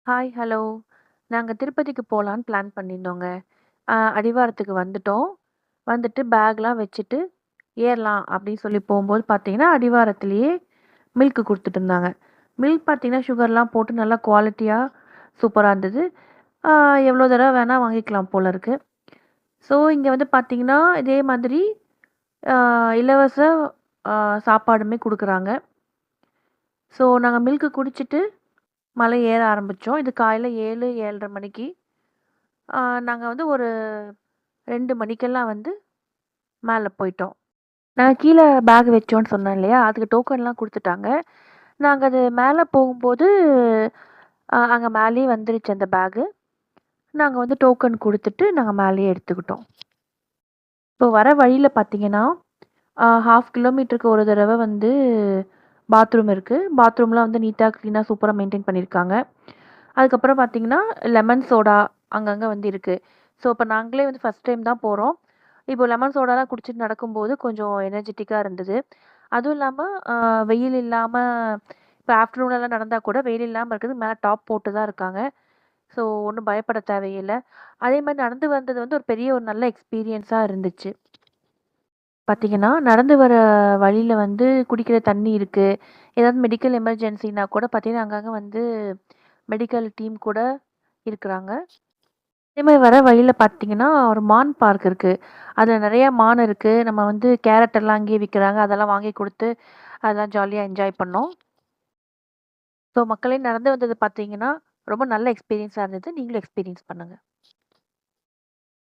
Hi, hello. நாங்க திருப்பதிக்கு போலான்னு பிளான் பண்ணியிருந்தோங்க. அடிவாரத்துக்கு வந்துட்டோம். வந்துட்டு பேக்லாம் வச்சுட்டு ஏறலாம் அப்படின்னு சொல்லி போம்போது பார்த்தீங்கன்னா, அடிவாரத்திலேயே மில்க் குடுத்துட்டுருந்தாங்க. மில்க் பார்த்தீங்கன்னா, சுகர்லாம் போட்டு நல்லா குவாலிட்டியா சூப்பரா இருந்தது. ஆ எவ்வளோ தடவ வேணா வாங்கிக்கலாம் போல இருக்கு. ஸோ, இங்க வந்து பார்த்தீங்கன்னா, இதே மாதிரி ஆ இலவச ஆ சாப்பாடுமே குடுக்குறாங்க. ஸோ, நாங்க மில்க் குடிச்சிட்டு மலை ஏற ஆரம்பிச்சோம். இது காலையில 7, 7:30 மணிக்கு. நாங்க வந்து ஒரு 2 மணிக்கெல்லாம் வந்து மேல போயிட்டோம். நான் கீழ பேக் வச்சோன்னு சொன்னேன் இல்லையா? அதுக்கு டோக்கன்லாம் குடுத்துட்டாங்க. நாங்க அது மேல போகும்போது, அங்க மேலயே வந்துருச்சு அந்த பேகு. நாங்க வந்து டோக்கன் குடுத்துட்டு, நாங்க மேலயே எடுத்துக்கிட்டோம். இப்போ வர வழியில பார்த்தீங்கன்னா, 1/2 கிலோமீட்டருக்கு ஒரு தடவ வந்து பாத்ரூம் இருக்கு. பாத்ரூம்லாம் வந்து நீட்டா, கிளீனா, சூப்பரா மெயின்டெயின் பண்ணியிருக்காங்க. அதுக்கப்புறம் பார்த்தீங்கன்னா, லெமன் சோடா அங்கங்க வந்து இருக்கு. ஸோ, இப்ப நாங்களே வந்து ஃபர்ஸ்ட் டைம் தான் போறோம். இப்போ லெமன் சோடாலாம் குடிச்சிட்டு நடக்கும்போது கொஞ்சம் எனர்ஜெட்டிக்கா இருந்தது. அதுவும் இல்லாம வெயில் இல்லாம இப்ப ஆஃப்டர்நூன்லலாம் நடந்தா கூட வெயில் இல்லாம இருக்கிறதுக்கு மேல டாப் போட்டு தான் இருக்காங்க. ஸோ, ஒண்ணும் பயப்பட தேவையில்ல. அதே மாரி நடந்து வந்தது வந்து ஒரு நல்ல எக்ஸ்பீரியன்ஸா இருந்துச்சு. பார்த்தீங்கன்னா, நடந்து வர வழியில வந்து குடிக்கிற தண்ணி இருக்கு. ஏதாவது மெடிக்கல் எமர்ஜென்சினா கூட பார்த்தீங்கன்னா, அங்கங்க வந்து மெடிக்கல் டீம் கூட இருக்குறாங்க. அதே மாரி வர வழியில பார்த்தீங்கன்னா, ஒரு மான் பார்க் இருக்கு. அதுல நெறைய மான் இருக்கு. நம்ம வந்து கேரட் எல்லாம் அங்கேயே விக்கிறாங்க. அதெல்லாம் வாங்கி குடுத்து, அதெல்லாம் ஜாலியா என்ஜாய் பண்ணோம். ஸோ மக்களே நடந்து வந்தது பார்த்தீங்கன்னா, ரொம்ப நல்ல எக்ஸ்பீரியன்ஸா இருந்தது. நீங்களும் எக்ஸ்பீரியன்ஸ் பண்ணுங்க.